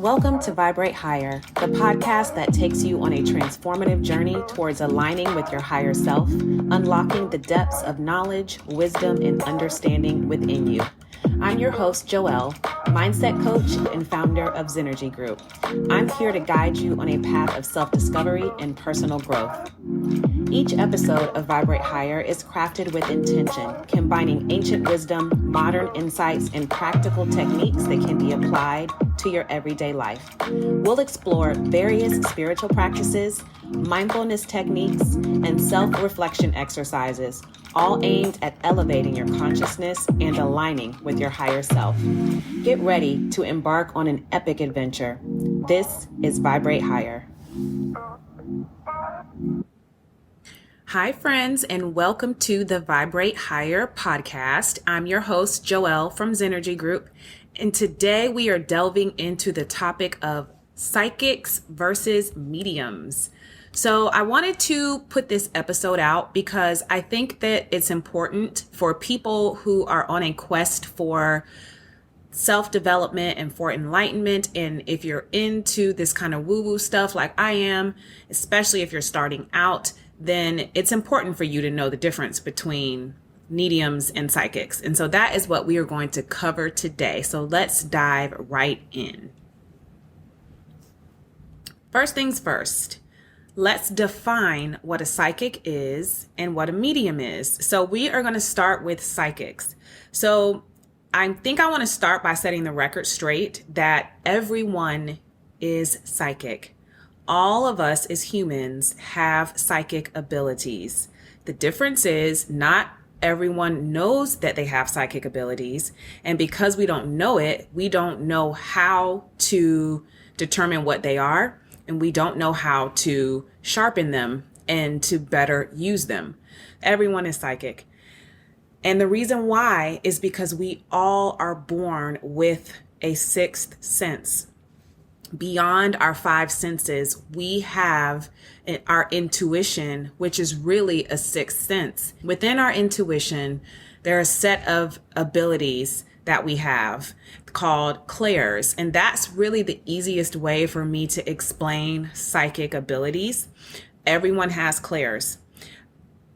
Welcome to Vibrate Higher, the podcast that takes you on a transformative journey towards aligning with your higher self, unlocking the depths of knowledge, wisdom, and understanding within you. I'm your host, Joelle, mindset coach and founder of Synergy Group. I'm here to guide you on a path of self-discovery and personal growth. Each episode of Vibrate Higher is crafted with intention, combining ancient wisdom, modern insights, and practical techniques that can be applied to your everyday life. We'll explore various spiritual practices, mindfulness techniques, and self-reflection exercises, all aimed at elevating your consciousness and aligning with your higher self. Get ready to embark on an epic adventure. This is Vibrate Higher. Hi, friends, and welcome to the Vibrate Higher podcast. I'm your host, Joelle from Synergy Group, and today we are delving into the topic of psychics versus mediums. So I wanted to put this episode out because I think that it's important for people who are on a quest for self-development and for enlightenment. And if you're into this kind of woo-woo stuff like I am, especially if you're starting out, then it's important for you to know the difference between mediums and psychics. And so that is what we are going to cover today. So let's dive right in. First things first. Let's define what a psychic is and what a medium is. So we are going to start with psychics. So I think I want to start by setting the record straight that everyone is psychic. All of us as humans have psychic abilities. The difference is not everyone knows that they have psychic abilities. And because we don't know it, we don't know how to determine what they are. And we don't know how to sharpen them and to better use them. Everyone is psychic. And the reason why is because we all are born with a sixth sense. Beyond our five senses, we have our intuition, which is really a sixth sense. Within our intuition, there are a set of abilities that we have called clairs. And that's really the easiest way for me to explain psychic abilities. Everyone has clairs.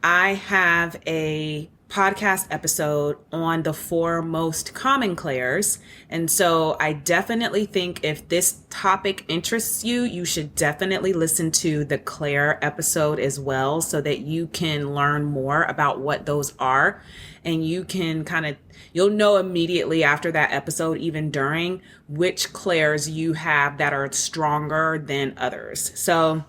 I have a podcast episode on the 4 most common clairs. And so I definitely think if this topic interests you, you should definitely listen to the clair episode as well so that you can learn more about what those are. And you can you'll know immediately after that episode, even during, which clairs you have that are stronger than others. So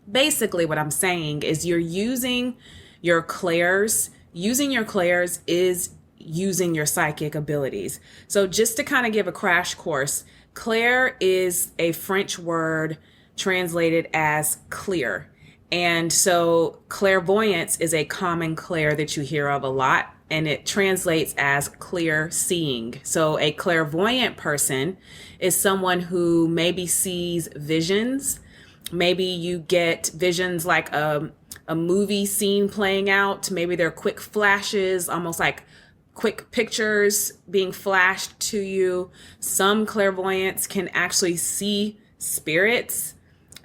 basically what I'm saying is you're using your clairs. Using your clairs is using your psychic abilities. So just to kind of give a crash course, clair is a French word translated as clear. And so clairvoyance is a common clair that you hear of a lot, and it translates as clear seeing. So a clairvoyant person is someone who maybe sees visions. Maybe you get visions like a movie scene playing out. Maybe they're quick flashes, almost like quick pictures being flashed to you. Some clairvoyants can actually see spirits.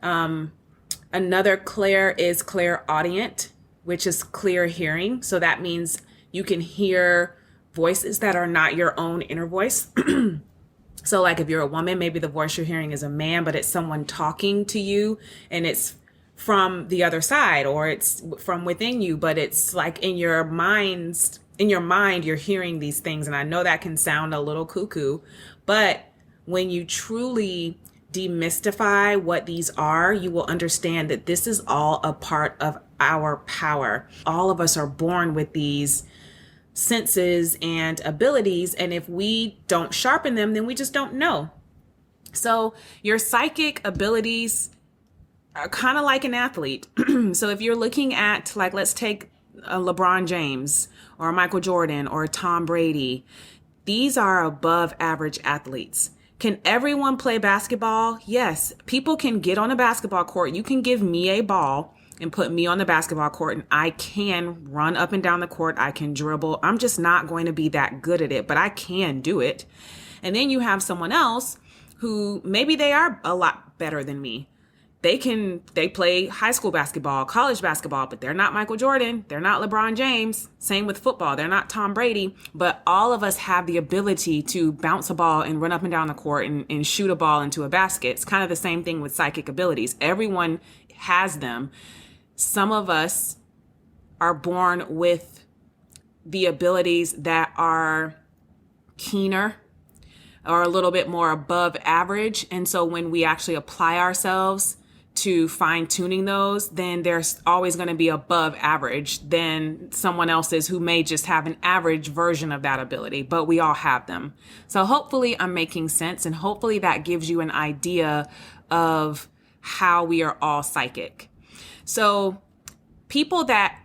Another clair is clairaudient, which is clear hearing. So that means you can hear voices that are not your own inner voice. So like if you're a woman, maybe the voice you're hearing is a man, but it's someone talking to you and it's from the other side or it's from within you, but it's like in your mind, you're hearing these things. And I know that can sound a little cuckoo, but when you truly demystify what these are, you will understand that this is all a part of our power. All of us are born with these senses and abilities. And if we don't sharpen them, then we just don't know. So your psychic abilities are kind of like an athlete. So if you're looking at, like, let's take a LeBron James or a Michael Jordan or a Tom Brady. These are above average athletes. Can everyone play basketball? Yes. People can get on a basketball court. You can give me a ball and put me on the basketball court and I can run up and down the court. I can dribble. I'm just not going to be that good at it, but I can do it. And then you have someone else who maybe they are a lot better than me. They play high school basketball, college basketball, but they're not Michael Jordan. They're not LeBron James. Same with football. They're not Tom Brady. But all of us have the ability to bounce a ball and run up and down the court and shoot a ball into a basket. It's kind of the same thing with psychic abilities. Everyone has them. Some of us are born with the abilities that are keener or a little bit more above average. And so when we actually apply ourselves to fine tuning those, then there's always going to be above average than someone else's who may just have an average version of that ability, but we all have them. So hopefully I'm making sense, and hopefully that gives you an idea of how we are all psychic. So people that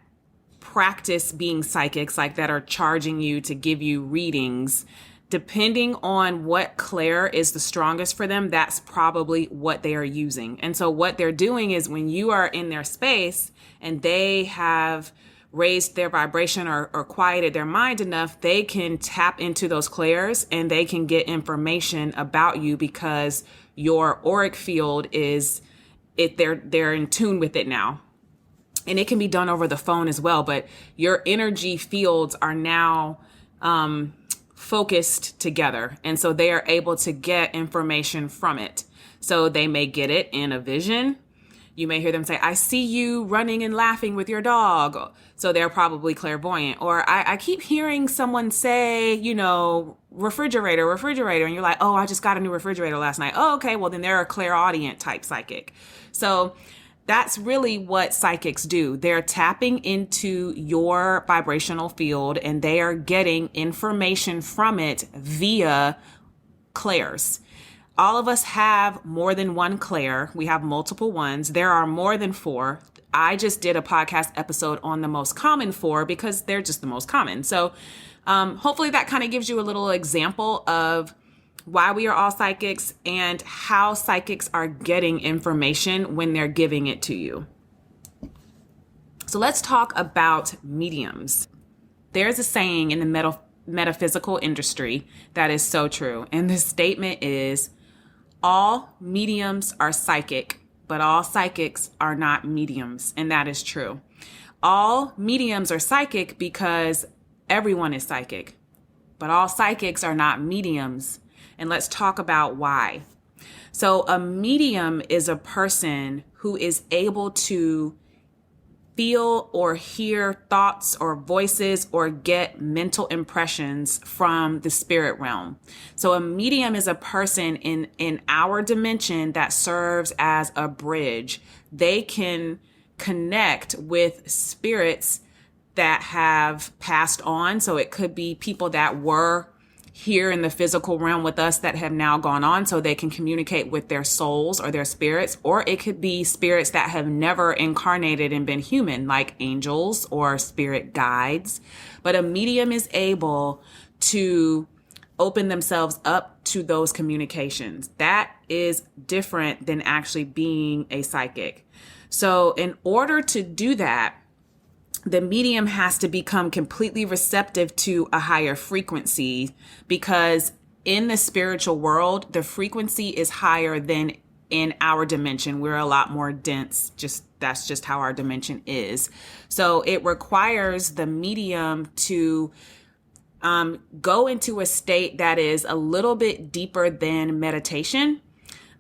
practice being psychics, like that are charging you to give you readings, depending on what clair is the strongest for them, that's probably what they are using. And so what they're doing is when you are in their space and they have raised their vibration or quieted their mind enough, they can tap into those clairs and they can get information about you because your auric field they're in tune with it now. And it can be done over the phone as well, but your energy fields are now focused together. And so they are able to get information from it. So they may get it in a vision. You may hear them say, I see you running and laughing with your dog. So they're probably clairvoyant. Or I keep hearing someone say, refrigerator. And you're like, oh, I just got a new refrigerator last night. Oh, okay. Well, then they're a clairaudient type psychic. So that's really what psychics do. They're tapping into your vibrational field and they are getting information from it via clairs. All of us have more than one clair. We have multiple ones. There are more than 4. I just did a podcast episode on the most common 4 because they're just the most common. So hopefully that kind of gives you a little example of why we are all psychics and how psychics are getting information when they're giving it to you. So let's talk about mediums. There's a saying in the metaphysical industry that is so true. And the statement is, all mediums are psychic, but all psychics are not mediums. And that is true. All mediums are psychic because everyone is psychic, but all psychics are not mediums. And let's talk about why. So a medium is a person who is able to feel or hear thoughts or voices or get mental impressions from the spirit realm. So a medium is a person in our dimension that serves as a bridge. They can connect with spirits that have passed on. So it could be people that were here in the physical realm with us that have now gone on, so they can communicate with their souls or their spirits, or it could be spirits that have never incarnated and been human, like angels or spirit guides. But a medium is able to open themselves up to those communications. That is different than actually being a psychic. So in order to do that, the medium has to become completely receptive to a higher frequency, because in the spiritual world, the frequency is higher than in our dimension. We're a lot more dense. That's just how our dimension is. So it requires the medium to go into a state that is a little bit deeper than meditation,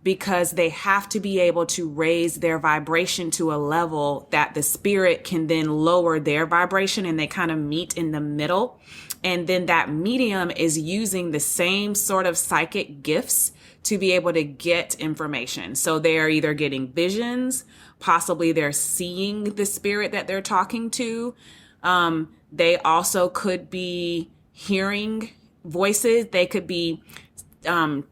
because they have to be able to raise their vibration to a level that the spirit can then lower their vibration, and they kind of meet in the middle. And then that medium is using the same sort of psychic gifts to be able to get information. So they're either getting visions, possibly they're seeing the spirit that they're talking to. They also could be hearing voices. They could be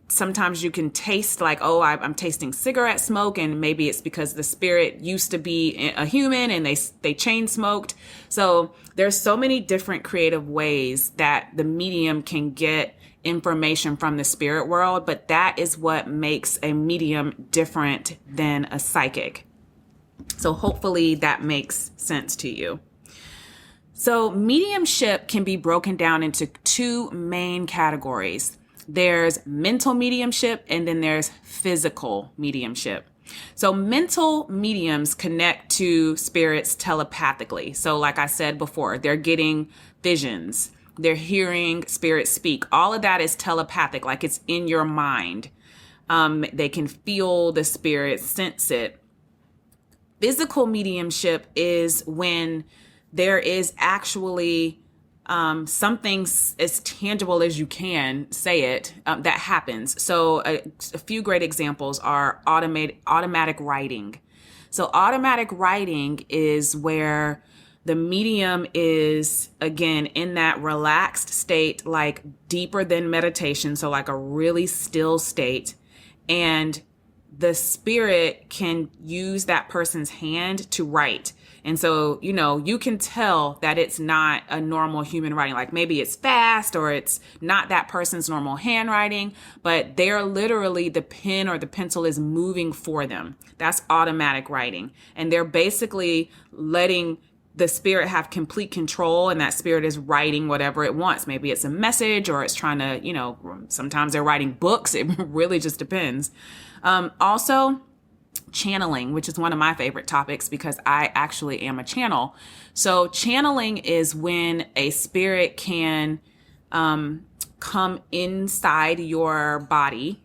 sometimes you can taste like, oh, I'm tasting cigarette smoke, and maybe it's because the spirit used to be a human and they chain smoked. So there's so many different creative ways that the medium can get information from the spirit world, but that is what makes a medium different than a psychic. So hopefully that makes sense to you. So mediumship can be broken down into 2 main categories. There's mental mediumship, and then there's physical mediumship. So mental mediums connect to spirits telepathically. So like I said before, they're getting visions, they're hearing spirits speak. All of that is telepathic, like it's in your mind. They can feel the spirit, sense it. Physical mediumship is when there is actually something as tangible as you can say it that happens. So a few great examples are automatic writing. So automatic writing is where the medium is, again, in that relaxed state, like deeper than meditation. So like a really still state. And the spirit can use that person's hand to write. And so, you can tell that it's not a normal human writing. Like maybe it's fast or it's not that person's normal handwriting, but they're literally, the pen or the pencil is moving for them. That's automatic writing. And they're basically letting the spirit have complete control, and that spirit is writing whatever it wants. Maybe it's a message, or it's trying to, sometimes they're writing books. It really just depends. Also, channeling, which is one of my favorite topics because I actually am a channel. So channeling is when a spirit can come inside your body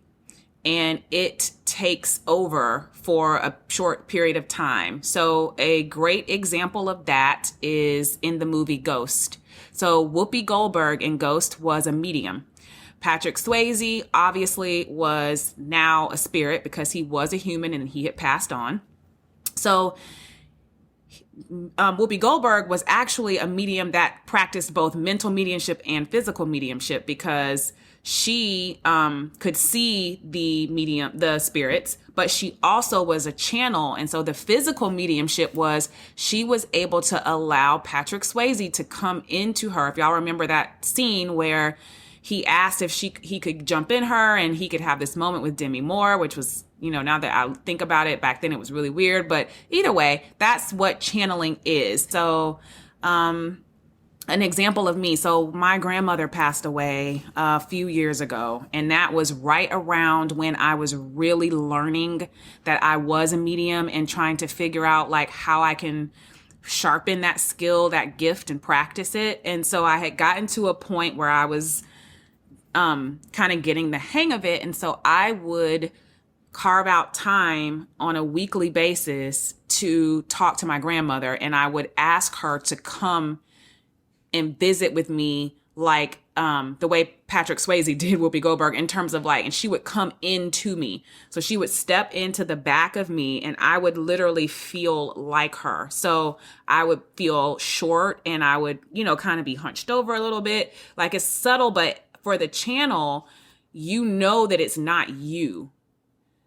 and it takes over for a short period of time. So a great example of that is in the movie Ghost. So Whoopi Goldberg in Ghost was a medium. Patrick Swayze obviously was now a spirit because he was a human and he had passed on. So Whoopi Goldberg was actually a medium that practiced both mental mediumship and physical mediumship because she could see the spirits, but she also was a channel. And so the physical mediumship was she was able to allow Patrick Swayze to come into her. If y'all remember that scene where he asked if he could jump in her and he could have this moment with Demi Moore, which was, now that I think about it, back then it was really weird. But either way, that's what channeling is. So an example of me. So my grandmother passed away a few years ago, and that was right around when I was really learning that I was a medium and trying to figure out like how I can sharpen that skill, that gift, and practice it. And so I had gotten to a point where I was kind of getting the hang of it. And so I would carve out time on a weekly basis to talk to my grandmother, and I would ask her to come and visit with me like the way Patrick Swayze did Whoopi Goldberg in terms of like, and she would come into me. So she would step into the back of me and I would literally feel like her. So I would feel short and I would, kind of be hunched over a little bit. Like it's subtle, but for the channel, that it's not you.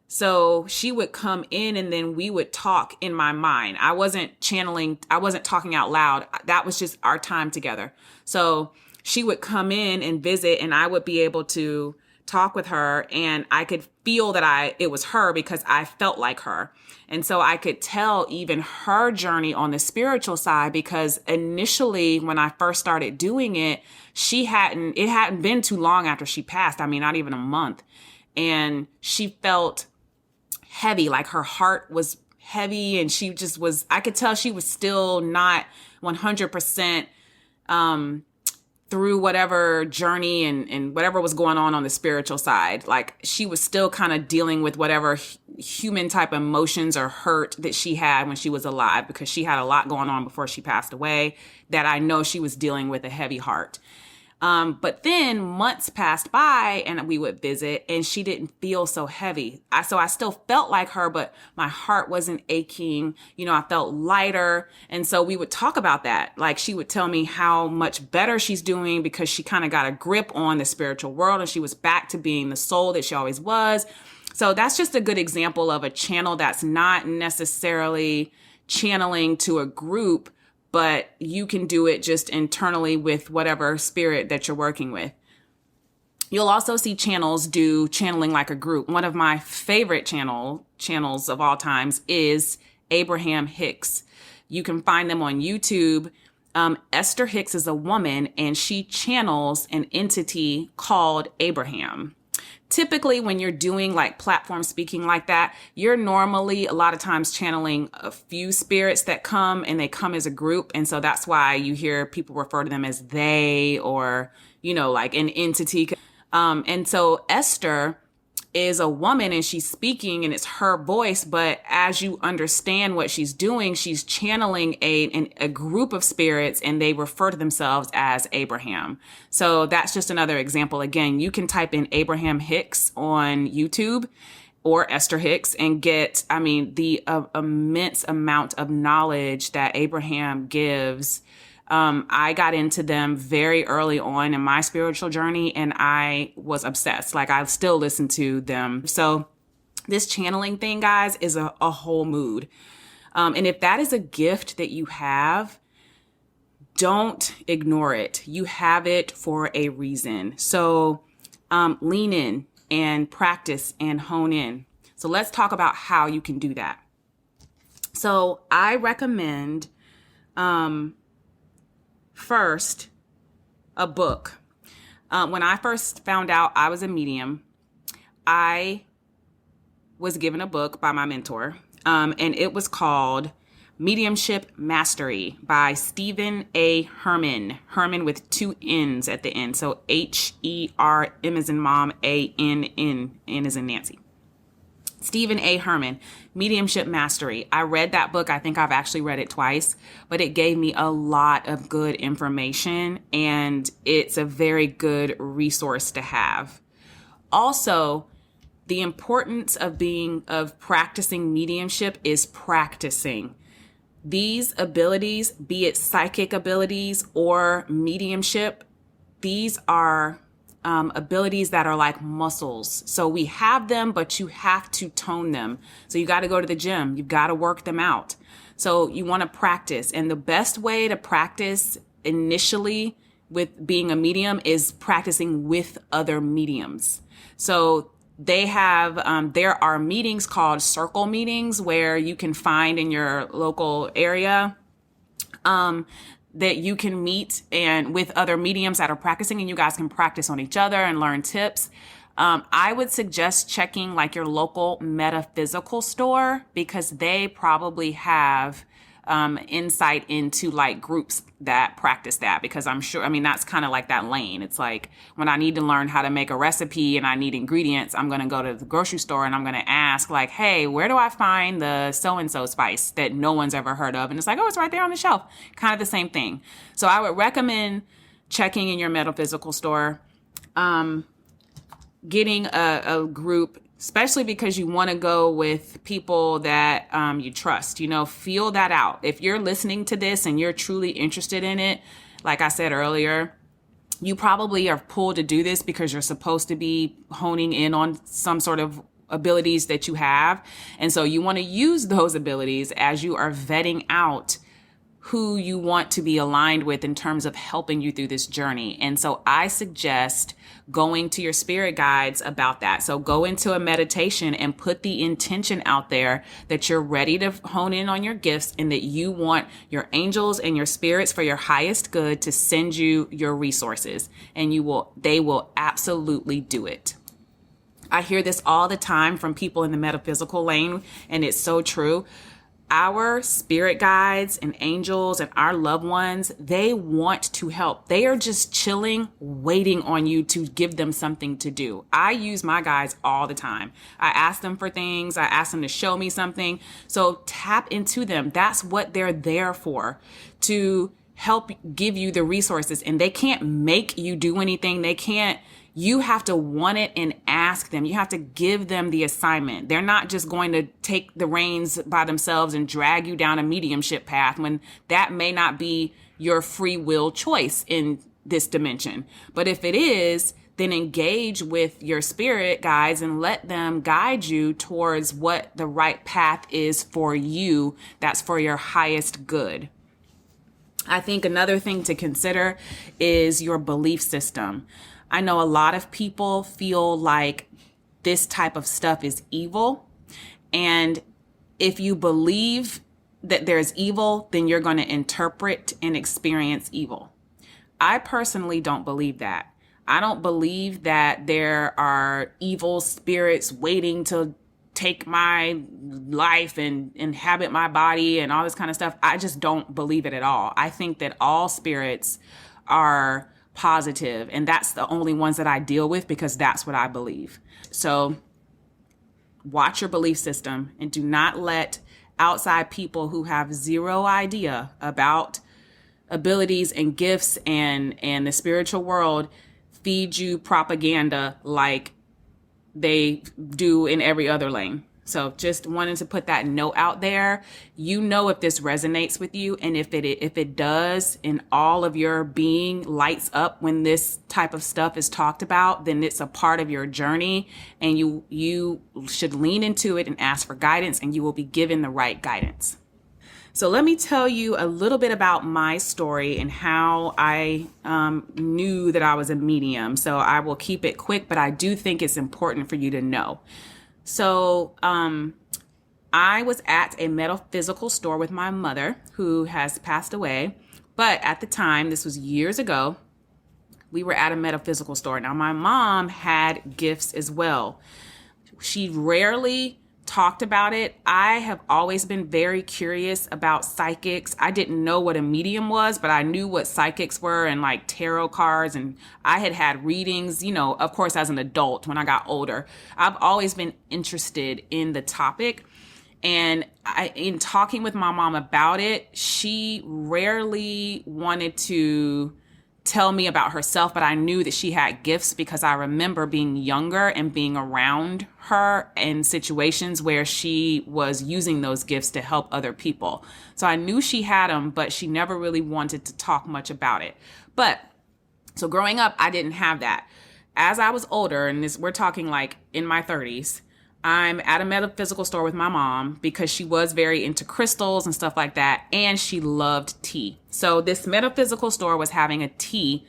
So she would come in and then we would talk in my mind. I wasn't channeling. I wasn't talking out loud. That was just our time together. So she would come in and visit and I would be able to talk with her and I could feel that it was her because I felt like her. And so I could tell even her journey on the spiritual side because initially when I first started doing it, it hadn't been too long after she passed. I mean, not even a month. And she felt heavy, like her heart was heavy and she just was, I could tell she was still not 100% through whatever journey and whatever was going on the spiritual side. Like she was still kind of dealing with whatever human type emotions or hurt that she had when she was alive, because she had a lot going on before she passed away that I know she was dealing with a heavy heart. But then months passed by and we would visit and she didn't feel so heavy. So I still felt like her, but my heart wasn't aching. I felt lighter. And so we would talk about that. Like she would tell me how much better she's doing because she kind of got a grip on the spiritual world and she was back to being the soul that she always was. So that's just a good example of a channel that's not necessarily channeling to a group, but you can do it just internally with whatever spirit that you're working with. You'll also see channels do channeling like a group. One of my favorite channels of all times is Abraham Hicks. You can find them on YouTube. Esther Hicks is a woman, and she channels an entity called Abraham. Typically, when you're doing like platform speaking like that, you're normally a lot of times channeling a few spirits that come, and they come as a group. And so that's why you hear people refer to them as they, or, like an entity. And so Esther is a woman, and she's speaking, and it's her voice. But as you understand what she's doing, she's channeling a group of spirits, and they refer to themselves as Abraham. So that's just another example. Again, you can type in Abraham Hicks on YouTube or Esther Hicks and get, the immense amount of knowledge that Abraham gives. I got into them very early on in my spiritual journey, and I was obsessed. Like, I still listen to them. So this channeling thing, guys, is a whole mood. And if that is a gift that you have, don't ignore it. You have it for a reason. So lean in and practice and hone in. So let's talk about how you can do that. So I recommend first, a book. When I first found out I was a medium, I was given a book by my mentor, and it was called Mediumship Mastery by Stephen A. Herman. Herman with 2 N's at the end. So H-E-R-M as in mom, A-N-N, N as in Nancy. Stephen A. Herman, Mediumship Mastery. I read that book. I think I've actually read it twice, but it gave me a lot of good information, and it's a very good resource to have. Also, the importance of practicing mediumship is practicing. These abilities, be it psychic abilities or mediumship, these are abilities that are like muscles. So we have them, but you have to tone them. So you got to go to the gym. You've got to work them out. So you want to practice. And the best way to practice initially with being a medium is practicing with other mediums. So they have, there are meetings called circle meetings where you can find in your local area, that you can meet and with other mediums that are practicing, and you guys can practice on each other and learn tips. I would suggest checking like your local metaphysical store, because they probably have insight into like groups that practice that, because I'm sure, that's kind of like that lane. It's like when I need to learn how to make a recipe and I need ingredients, I'm going to go to the grocery store and I'm going to ask like, hey, where do I find the so-and-so spice that no one's ever heard of? And it's like, oh, it's right there on the shelf. Kind of the same thing. So I would recommend checking in your metaphysical store, getting a group, especially because you want to go with people that you trust. Feel that out. If you're listening to this and you're truly interested in it, like I said earlier, you probably are pulled to do this because you're supposed to be honing in on some sort of abilities that you have. And so you want to use those abilities as you are vetting out who you want to be aligned with in terms of helping you through this journey. And so I suggest going to your spirit guides about that. So go into a meditation and put the intention out there that you're ready to hone in on your gifts, and that you want your angels and your spirits for your highest good to send you your resources, and they will absolutely do it. I hear this all the time from people in the metaphysical lane, and it's so true. Our spirit guides and angels and our loved ones, they want to help. They are just chilling, waiting on you to give them something to do. I use my guides all the time. I ask them for things. I ask them to show me something. So tap into them. That's what they're there for, to help give you the resources. And they can't make you do anything. You have to want it and ask them. You have to give them the assignment. They're not just going to take the reins by themselves and drag you down a mediumship path when that may not be your free will choice in this dimension. But if it is, then engage with your spirit guides and let them guide you towards what the right path is for you. That's for your highest good. I think another thing to consider is your belief system. I know a lot of people feel like this type of stuff is evil. And if you believe that there's evil, then you're going to interpret and experience evil. I personally don't believe that. I don't believe that there are evil spirits waiting to take my life and inhabit my body and all this kind of stuff. I just don't believe it at all. I think that all spirits are positive, and that's the only ones that I deal with because that's what I believe. So watch your belief system and do not let outside people who have zero idea about abilities and gifts and the spiritual world feed you propaganda like they do in every other lane. So just wanted to put that note out there. You know if this resonates with you, and if it does, and all of your being lights up when this type of stuff is talked about, then it's a part of your journey, and you should lean into it and ask for guidance, and you will be given the right guidance. So let me tell you a little bit about my story and how I knew that I was a medium. So I will keep it quick, but I do think it's important for you to know. So I was at a metaphysical store with my mother, who has passed away. But at the time, this was years ago, we were at a metaphysical store. Now, my mom had gifts as well. She rarely talked about it. I have always been very curious about psychics. I didn't know what a medium was, but I knew what psychics were and like tarot cards. And I had readings, of course, as an adult when I got older. I've always been interested in the topic. And in talking with my mom about it, she rarely wanted to tell me about herself, but I knew that she had gifts because I remember being younger and being around her in situations where she was using those gifts to help other people. So I knew she had them, but she never really wanted to talk much about it. So growing up, I didn't have that. As I was older, and we're talking like in my 30s, I'm at a metaphysical store with my mom because she was very into crystals and stuff like that. And she loved tea. So this metaphysical store was having a tea,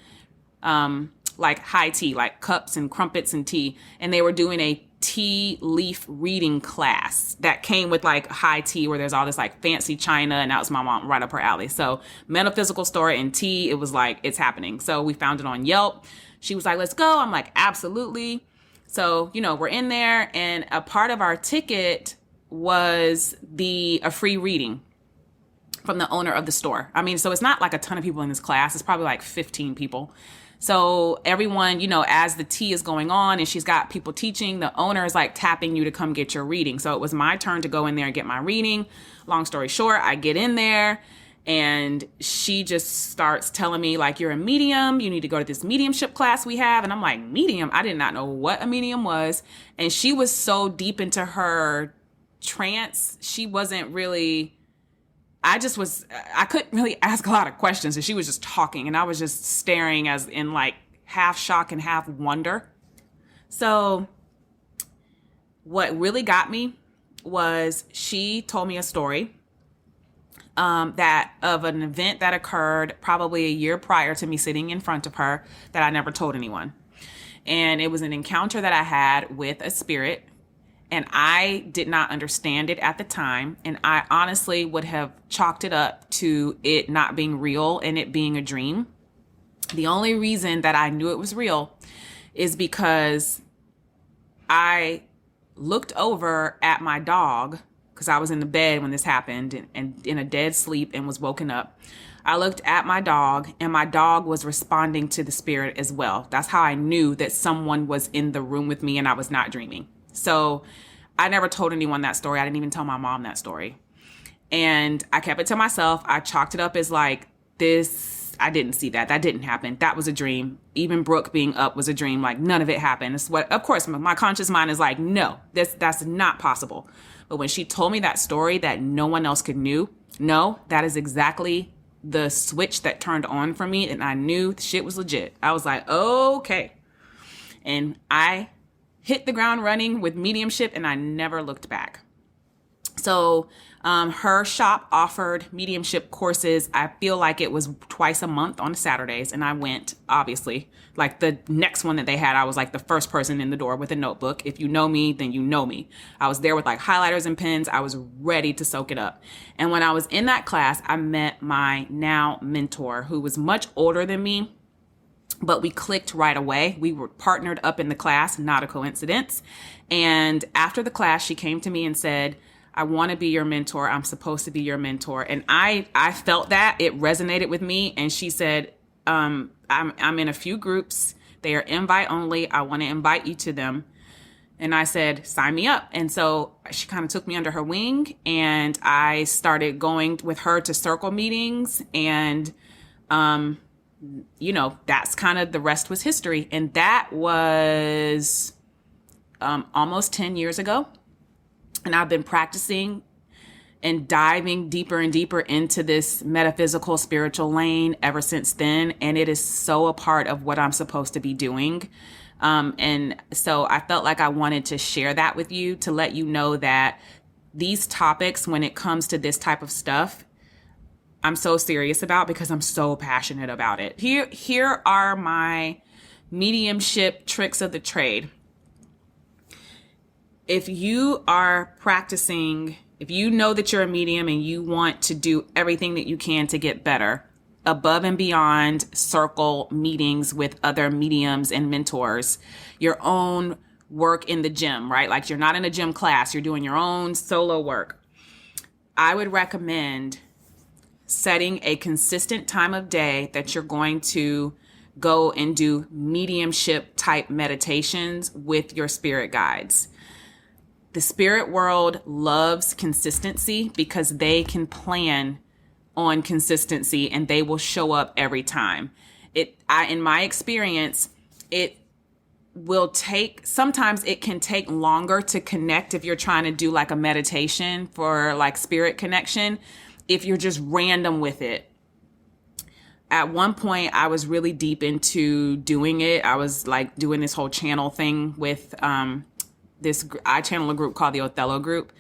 like high tea, like cups and crumpets and tea. And they were doing a tea leaf reading class that came with like high tea where there's all this like fancy china. And that was my mom right up her alley. So metaphysical store and tea, it was like, it's happening. So we found it on Yelp. She was like, let's go. I'm like, absolutely. So, we're in there, and a part of our ticket was a free reading from the owner of the store. I mean, so it's not like a ton of people in this class. It's probably like 15 people. So everyone, as the tea is going on and she's got people teaching, the owner is like tapping you to come get your reading. So it was my turn to go in there and get my reading. Long story short, I get in there. And she just starts telling me like, you're a medium. You need to go to this mediumship class we have. And I'm like, medium? I did not know what a medium was. And she was so deep into her trance. She wasn't really, I couldn't really ask a lot of questions. And she was just talking. And I was just staring as in like half shock and half wonder. So what really got me was she told me a story that of an event that occurred probably a year prior to me sitting in front of her that I never told anyone. And it was an encounter that I had with a spirit, and I did not understand it at the time. And I honestly would have chalked it up to it not being real and it being a dream. The only reason that I knew it was real is because I looked over at my dog, because I was in the bed when this happened and in a dead sleep and was woken up. I looked at my dog, and my dog was responding to the spirit as well. That's how I knew that someone was in the room with me and I was not dreaming. So I never told anyone that story. I didn't even tell my mom that story. And I kept it to myself. I chalked it up as like this. I didn't see that. That didn't happen. That was a dream. Even Brooke being up was a dream. Like none of it happened. It's what, of course, my conscious mind is like, no, that's not possible. But when she told me that story that no one else could know, that is exactly the switch that turned on for me. And I knew the shit was legit. I was like, okay. And I hit the ground running with mediumship, and I never looked back. So her shop offered mediumship courses. I feel like it was twice a month on Saturdays. And I went, obviously, like the next one that they had, I was like the first person in the door with a notebook. If you know me, then you know me. I was there with like highlighters and pens. I was ready to soak it up. And when I was in that class, I met my now mentor, who was much older than me, but we clicked right away. We were partnered up in the class, not a coincidence. And after the class, she came to me and said, I want to be your mentor. I'm supposed to be your mentor. And I felt that it resonated with me. And she said, I'm in a few groups. They are invite only. I want to invite you to them. And I said, sign me up. And so she kind of took me under her wing, and I started going with her to circle meetings. And, that's kind of, the rest was history. And that was almost 10 years ago. And I've been practicing and diving deeper and deeper into this metaphysical, spiritual lane ever since then. And it is so a part of what I'm supposed to be doing. And so I felt like I wanted to share that with you, to let you know that these topics, when it comes to this type of stuff, I'm so serious about, because I'm so passionate about it. Here are my mediumship tricks of the trade. If you are practicing, if you know that you're a medium and you want to do everything that you can to get better, above and beyond circle meetings with other mediums and mentors, your own work in the gym, right? Like, you're not in a gym class, you're doing your own solo work. I would recommend setting a consistent time of day that you're going to go and do mediumship type meditations with your spirit guides. The spirit world loves consistency because they can plan on consistency and they will show up every time. In my experience, sometimes it can take longer to connect if you're trying to do like a meditation for like spirit connection, if you're just random with it. At one point, I was really deep into doing it. I was like doing this whole channel thing with, I channel a group called the Othello group.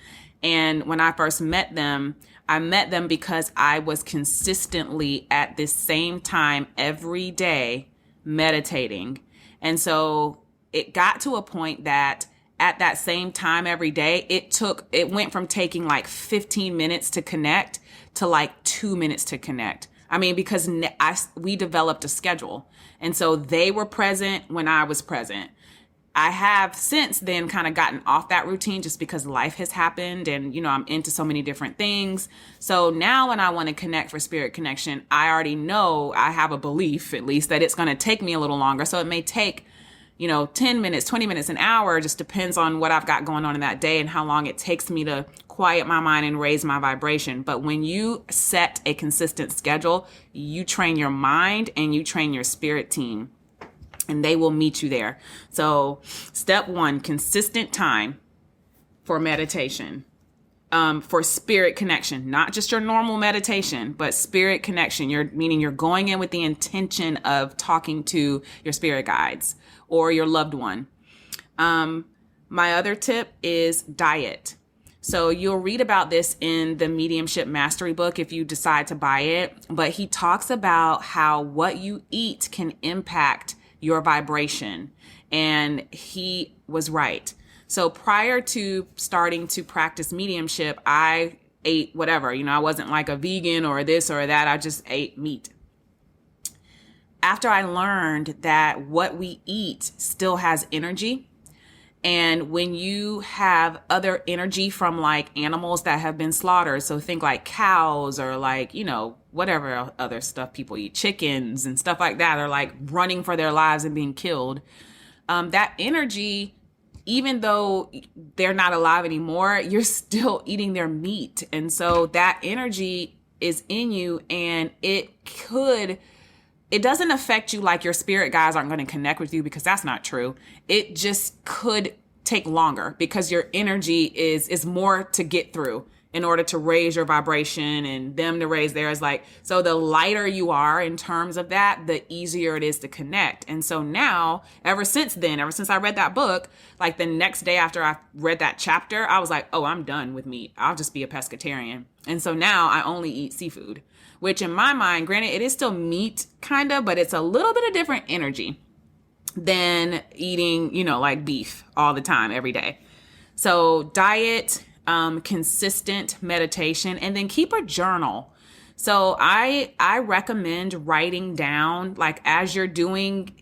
And when I first met them, I met them because I was consistently at this same time every day meditating. And so it got to a point that at that same time every day, it went from taking like 15 minutes to connect to like 2 minutes to connect. I mean, because we developed a schedule. And so they were present when I was present. I have since then kind of gotten off that routine just because life has happened and, I'm into so many different things. So now when I want to connect for spirit connection, I already know, I have a belief at least, that it's going to take me a little longer. So it may take, 10 minutes, 20 minutes, an hour, just depends on what I've got going on in that day and how long it takes me to quiet my mind and raise my vibration. But when you set a consistent schedule, you train your mind and you train your spirit team, and they will meet you there. So step 1, consistent time for meditation, for spirit connection, not just your normal meditation, but spirit connection. Meaning you're going in with the intention of talking to your spirit guides or your loved one. My other tip is diet. So you'll read about this in the Mediumship Mastery book if you decide to buy it, but he talks about how what you eat can impact your vibration. And he was right. So prior to starting to practice mediumship, I ate whatever, I wasn't like a vegan or this or that. I just ate meat. After I learned that what we eat still has energy, and when you have other energy from like animals that have been slaughtered, so think like cows or like, whatever other stuff people eat, chickens and stuff like that, are like running for their lives and being killed. That energy, even though they're not alive anymore, you're still eating their meat. And so that energy is in you, and it doesn't affect you like your spirit guides aren't going to connect with you, because that's not true. It just could take longer because your energy is more to get through in order to raise your vibration and them to raise theirs. Like, so the lighter you are in terms of that, the easier it is to connect. And so now, ever since I read that book, like the next day after I read that chapter, I was like, oh, I'm done with meat. I'll just be a pescatarian. And so now I only eat seafood, which in my mind, granted, it is still meat kind of, but it's a little bit of different energy than eating, like beef all the time, every day. So diet, consistent meditation, and then keep a journal. So I recommend writing down, like as you're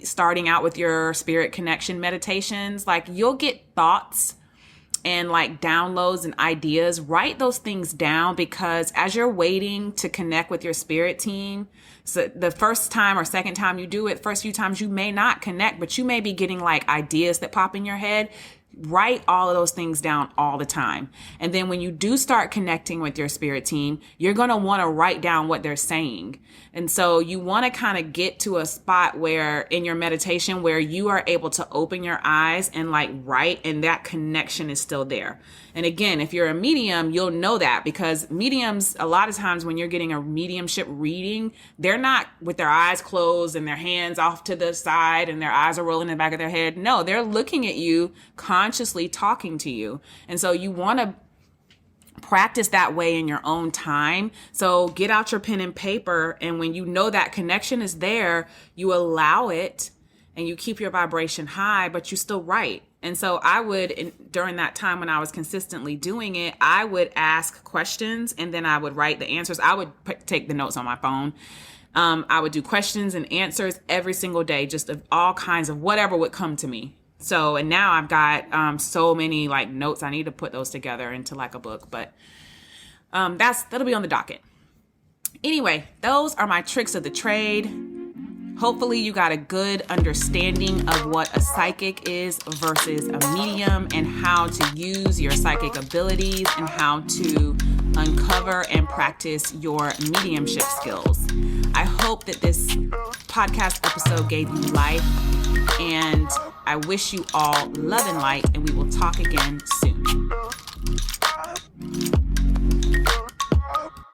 starting out with your spirit connection meditations, like you'll get thoughts and like downloads and ideas. Write those things down, because as you're waiting to connect with your spirit team, so the first time or second time you do it, first few times you may not connect, but you may be getting like ideas that pop in your head. Write all of those things down all the time. And then when you do start connecting with your spirit team, you're going to want to write down what they're saying. And so you want to kind of get to a spot where in your meditation where you are able to open your eyes and like write, and that connection is still there. And again, if you're a medium, you'll know that, because mediums, a lot of times when you're getting a mediumship reading, they're not with their eyes closed and their hands off to the side and their eyes are rolling in the back of their head. No, they're looking at you, consciously talking to you. And so you want to practice that way in your own time. So get out your pen and paper, and when you know that connection is there, you allow it and you keep your vibration high, but you still write. And so I would, during that time when I was consistently doing it, I would ask questions and then I would write the answers. I would take the notes on my phone. I would do questions and answers every single day, just of all kinds of whatever would come to me. So, and now I've got so many like notes. I need to put those together into like a book, but that'll be on the docket. Anyway, those are my tricks of the trade. Hopefully you got a good understanding of what a psychic is versus a medium, and how to use your psychic abilities and how to uncover and practice your mediumship skills. I hope that this podcast episode gave you life, and I wish you all love and light, and we will talk again soon.